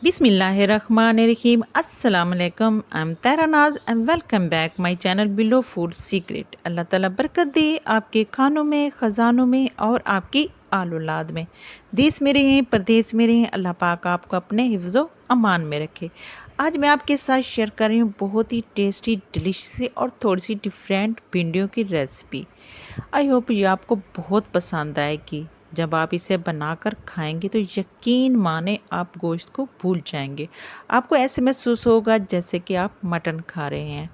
बिस्मिल्लाहिर्रहमानिर्रहीम अस्सलाम वालेकुम। आई am Tara Naz and welcome back my channel below food secret. Allah ताला बरकत दे आपके खानों में, ख़जानों में और आपकी आल औलाद में। देश में रहें, प्रदेश में रहें, अल्लाह पाक आपको अपने हिफ्ज़ व अमान में रखे। आज मैं आपके साथ शेयर कर रही हूँ बहुत ही टेस्टी, डिलीशियस और थोड़ी सी डिफरेंट भिंडियों की रेसिपी। आई होप ये आपको बहुत पसंद आएगी। जब आप इसे बनाकर खाएंगे तो यकीन माने आप गोश्त को भूल जाएंगे। आपको ऐसे महसूस होगा जैसे कि आप मटन खा रहे हैं।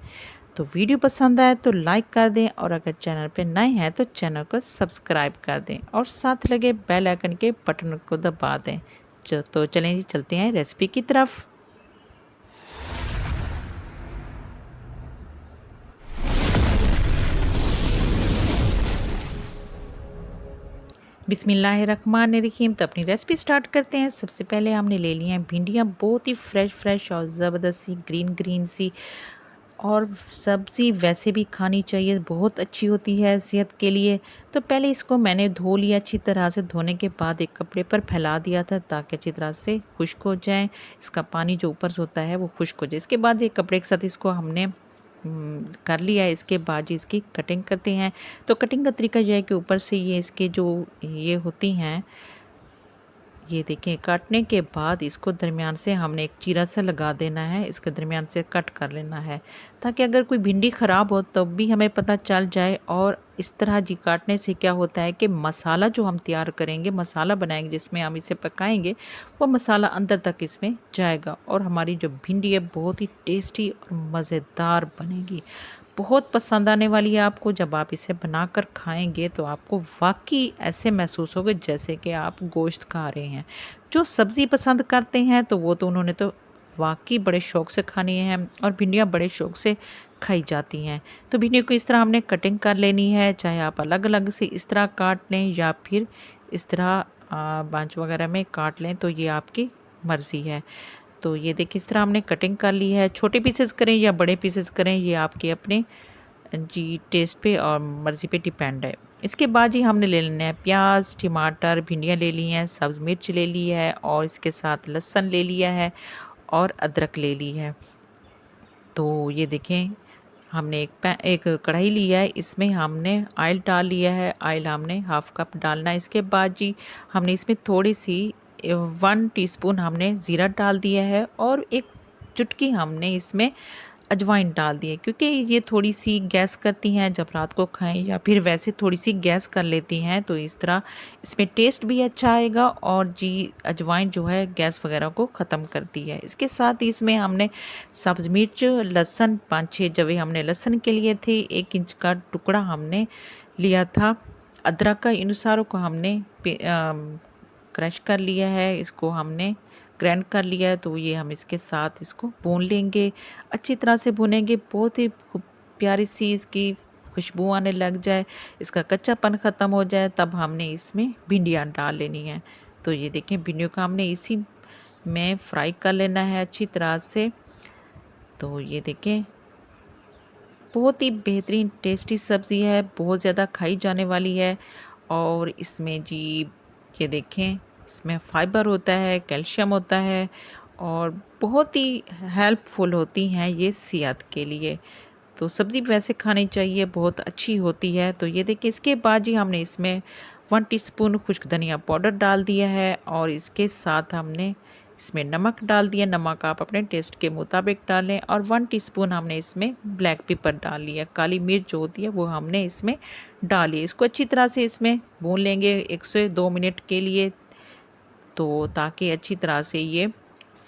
तो वीडियो पसंद आए तो लाइक कर दें और अगर चैनल पे नए हैं तो चैनल को सब्सक्राइब कर दें और साथ लगे बेल आइकन के बटन को दबा दें। तो चलें जी, चलते हैं रेसिपी की तरफ। बिस्मिल्लाहिर्रहमानिर्रहीम। तो अपनी रेसिपी स्टार्ट करते हैं। सबसे पहले हमने ले ली हैं भिंडियाँ, बहुत ही फ्रेश और ज़बरदस्त सी ग्रीन ग्रीन सी। और सब्ज़ी वैसे भी खानी चाहिए, बहुत अच्छी होती है सेहत के लिए। तो पहले इसको मैंने धो लिया अच्छी तरह से। धोने के बाद एक कपड़े पर फैला दिया था ताकि अच्छी तरह से खुश्क हो जाए, इसका पानी जो ऊपर से होता है वो खुश्क हो जाए। इसके बाद एक कपड़े के साथ इसको हमने कर लिया। इसके बाद जी इसकी कटिंग करते हैं। तो कटिंग का तरीका यह है कि ऊपर से ये इसके जो ये होती हैं, ये देखें, काटने के बाद इसको दरमियान से हमने एक चीरा सा लगा देना है, इसके दरमियान से कट कर लेना है ताकि अगर कोई भिंडी ख़राब हो तब भी हमें पता चल जाए। और इस तरह जी काटने से क्या होता है कि मसाला जो हम तैयार करेंगे, मसाला बनाएंगे जिसमें हम इसे पकाएंगे, वो मसाला अंदर तक इसमें जाएगा और हमारी जो भिंडी है बहुत ही टेस्टी और मज़ेदार बनेगी। बहुत पसंद आने वाली है आपको। जब आप इसे बनाकर खाएंगे तो आपको वाकई ऐसे महसूस होगा जैसे कि आप गोश्त खा रहे हैं। जो सब्ज़ी पसंद करते हैं तो वो तो उन्होंने तो वाकई बड़े शौक़ से खानी है और भिंडियाँ बड़े शौक़ से खाई जाती हैं। तो भिंडियों को इस तरह हमने कटिंग कर लेनी है, चाहे आप अलग अलग से इस तरह काट लें या फिर इस तरह बांच वगैरह में काट लें, तो ये आपकी मर्ज़ी है। तो ये देखिए इस तरह हमने कटिंग कर ली है। छोटे पीसेस करें या बड़े पीसेस करें, ये आपके अपने जी टेस्ट पे और मर्ज़ी पे डिपेंड है। इसके बाद जी हमने ले लेना है प्याज, टमाटर, भिंडियाँ ले ली हैं, सब्ज़ मिर्च ले ली है और इसके साथ लहसुन ले लिया है और अदरक ले ली है। तो ये देखें, हमने एक कढ़ाई लिया है, इसमें हमने ऑयल डाल लिया है। ऑयल हमने हाफ़ कप डालना है। इसके बाद जी हमने इसमें थोड़ी सी 1 टीस्पून हमने ज़ीरा डाल दिया है और एक चुटकी हमने इसमें अजवाइन डाल दी है, क्योंकि ये थोड़ी सी गैस करती हैं जब रात को खाएं या फिर वैसे थोड़ी सी गैस कर लेती हैं। तो इस तरह इसमें टेस्ट भी अच्छा आएगा और जी अजवाइन जो है गैस वगैरह को ख़त्म करती है। इसके साथ ही इसमें हमने सब्ज़ मिर्च, लहसुन 5-6 जवे हमने लहसुन के लिए थे, 1 इंच का टुकड़ा हमने लिया था। अदरक का इन सारों को हमने क्रश कर लिया है, इसको हमने ग्राइंड कर लिया है। तो ये हम इसके साथ इसको भून लेंगे, अच्छी तरह से भुनेंगे, बहुत ही प्यारी सी इसकी खुशबू आने लग जाए, इसका कच्चापन ख़त्म हो जाए, तब हमने इसमें भिंडियाँ डाल लेनी है। तो ये देखें, भिंडियों का हमने इसी में फ्राई कर लेना है अच्छी तरह से। तो ये देखें, बहुत ही बेहतरीन टेस्टी सब्ज़ी है, बहुत ज़्यादा खाई जाने वाली है। और इसमें जी ये देखें, इसमें फाइबर होता है, कैल्शियम होता है और बहुत ही हेल्पफुल होती हैं ये सेहत के लिए। तो सब्ज़ी वैसे खानी चाहिए, बहुत अच्छी होती है। तो ये देखिए, इसके बाद जी हमने इसमें 1 टीस्पून खुश्क धनिया पाउडर डाल दिया है और इसके साथ हमने इसमें नमक डाल दिया। नमक आप अपने टेस्ट के मुताबिक डालें और 1 टीस्पून हमने इसमें ब्लैक पेपर डाल लिया, काली मिर्च जो होती है वो हमने इसमें डाली। इसको अच्छी तरह से इसमें भून लेंगे 1 से 2 मिनट के लिए, तो ताकि अच्छी तरह से ये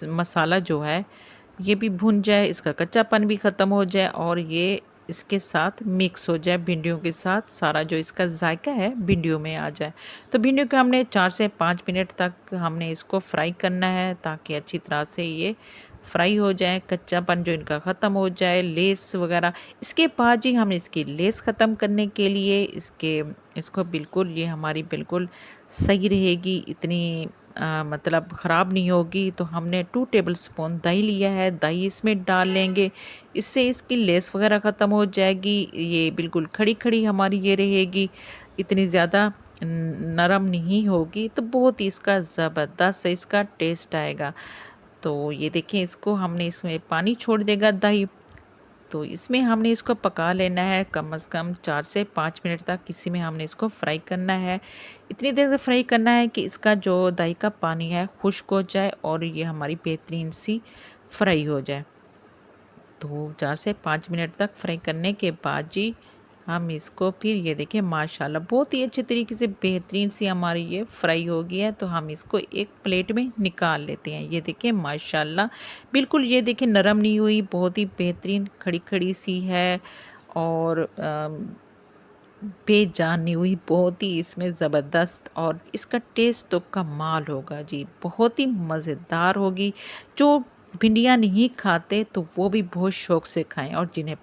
मसाला जो है ये भी भुन जाए, इसका कच्चापन भी ख़त्म हो जाए और ये इसके साथ मिक्स हो जाए, भिंडियों के साथ सारा जो इसका जायका है भिंडियों में आ जाए। तो भिंडियों को हमने 4 से 5 मिनट तक हमने इसको फ्राई करना है ताकि अच्छी तरह से ये फ्राई हो जाए, कच्चापन जो इनका ख़त्म हो जाए, लेस वगैरह। इसके बाद जी हमने इसकी लेस ख़त्म करने के लिए इसको बिल्कुल ये हमारी बिल्कुल सही रहेगी, इतनी मतलब ख़राब नहीं होगी। तो हमने 2 टेबलस्पून दही लिया है, दही इसमें डाल लेंगे, इससे इसकी लेस वगैरह ख़त्म हो जाएगी। ये बिल्कुल खड़ी खड़ी हमारी ये रहेगी, इतनी ज़्यादा नरम नहीं होगी, तो बहुत ही इसका ज़बरदस्त इसका टेस्ट आएगा। तो ये देखिए इसको हमने इसमें पानी छोड़ देगा दही, तो इसमें हमने इसको पका लेना है कम से कम 4 से 5 मिनट तक। इसी में हमने इसको फ्राई करना है, इतनी देर तक फ्राई करना है कि इसका जो दही का पानी है खुश्क हो जाए और ये हमारी बेहतरीन सी फ्राई हो जाए। तो 4 से 5 मिनट तक फ्राई करने के बाद जी हम इसको फिर ये देखें माशाल्लाह बहुत ही अच्छे तरीके से बेहतरीन सी हमारी ये फ्राई हो गई है। तो हम इसको एक प्लेट में निकाल लेते हैं। ये देखें माशाल्लाह बिल्कुल ये देखें नरम नहीं हुई, बहुत ही बेहतरीन खड़ी खड़ी सी है और बेजान नहीं हुई, बहुत ही इसमें ज़बरदस्त और इसका टेस्ट तो कमाल होगा जी, बहुत ही मज़ेदार होगी। जो भिंडियाँ नहीं खाते तो वो भी बहुत शौक़ से खाएं और जिन्हें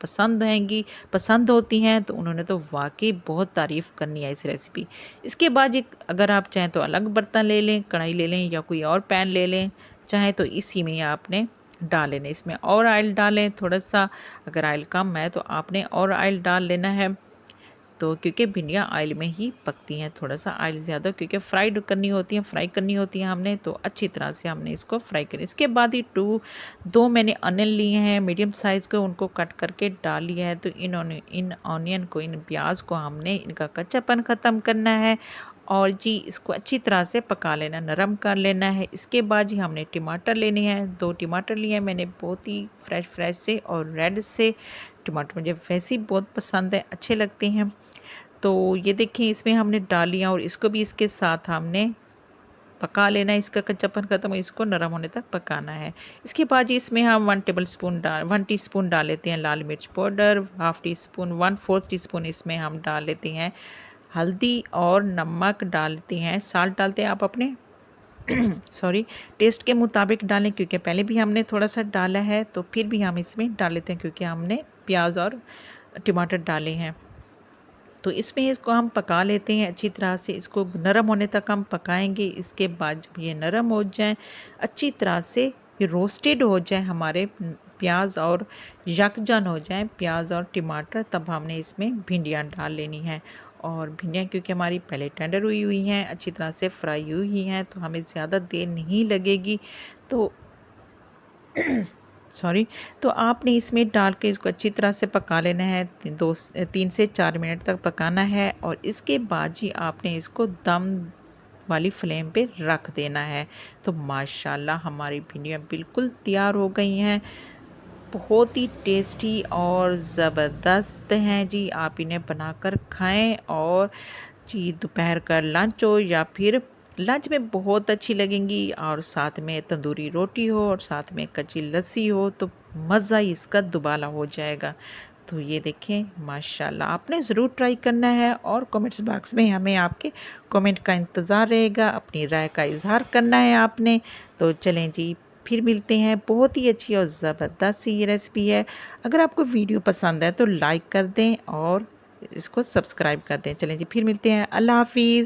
पसंद होती हैं तो उन्होंने तो वाकई बहुत तारीफ़ करनी है इस रेसिपी। इसके बाद एक अगर आप चाहें तो अलग बर्तन ले लें, कढ़ाई ले लें या कोई और पैन ले लें, चाहे तो इसी में आपने डाल लेना, इसमें और ऑयल डालें थोड़ा सा, अगर ऑयल कम है तो आपने और ऑयल डाल लेना है। तो क्योंकि भिंडियाँ ऑयल में ही पकती हैं, थोड़ा सा ऑयल ज़्यादा क्योंकि फ्राई करनी होती हैं हमने, तो अच्छी तरह से हमने इसको फ्राई करें। इसके बाद ही दो मैंने अनियन लिए हैं मीडियम साइज़ के, उनको कट करके डाल लिया है। तो इन ऑनियन को, इन प्याज को हमने इनका कच्चापन ख़त्म करना है और जी इसको अच्छी तरह से पका लेना, नरम कर लेना है। इसके बाद जी हमने टमाटर लेने हैं, 2 टमाटर लिए हैं मैंने, बहुत ही फ्रेश से और रेड से टमाटर मुझे वैसे ही बहुत पसंद है, अच्छे लगते हैं। तो ये देखिए इसमें हमने डाल लिया और इसको भी इसके साथ हमने पका लेना है, इसका कच्चापन ख़त्म, इसको नरम होने तक पकाना है। इसके बाद इसमें हम 1 टीस्पून डाल लेते हैं लाल मिर्च पाउडर, 1/4 टीस्पून इसमें हम डाल लेते हैं हल्दी और नमक डालते हैं, साल्ट डालते हैं आप अपने सॉरी टेस्ट के मुताबिक डालें, क्योंकि पहले भी हमने थोड़ा सा डाला है तो फिर भी हम इसमें डाल लेते हैं क्योंकि हमने प्याज और टमाटर डाले हैं। तो इसमें इसको हम पका लेते हैं अच्छी तरह से, इसको नरम होने तक हम पकाएंगे। इसके बाद जब ये नरम हो जाए अच्छी तरह से, ये रोस्टेड हो जाए हमारे प्याज और यकजान हो जाए प्याज और टमाटर, तब हमने इसमें भिंडियाँ डाल लेनी है। और भिंडियाँ क्योंकि हमारी पहले टेंडर हुई हैं, अच्छी तरह से फ्राई हुई हैं, तो हमें ज़्यादा देर नहीं लगेगी। तो सॉरी तो आपने इसमें डाल के इसको अच्छी तरह से पका लेना है, 3 से 4 मिनट तक पकाना है। और इसके बाद जी आपने इसको दम वाली फ्लेम पे रख देना है। तो माशाल्लाह हमारी भिंडियाँ बिल्कुल तैयार हो गई हैं, बहुत ही टेस्टी और ज़बरदस्त हैं जी। आप इन्हें बनाकर खाएं और जी दोपहर का लंच हो या फिर लंच में बहुत अच्छी लगेंगी, और साथ में तंदूरी रोटी हो और साथ में कच्ची लस्सी हो तो मज़ा ही इसका दुबाला हो जाएगा। तो ये देखें माशाल्लाह आपने ज़रूर ट्राई करना है और कमेंट्स बॉक्स में हमें आपके कमेंट का इंतज़ार रहेगा, अपनी राय का इज़हार करना है आपने। तो चलें जी फिर मिलते हैं, बहुत ही अच्छी और ज़बरदस्त सी ये रेसिपी है। अगर आपको वीडियो पसंद है तो लाइक कर दें और इसको सब्सक्राइब कर दें। चलें जी फिर मिलते हैं, अल्लाह हाफिज़।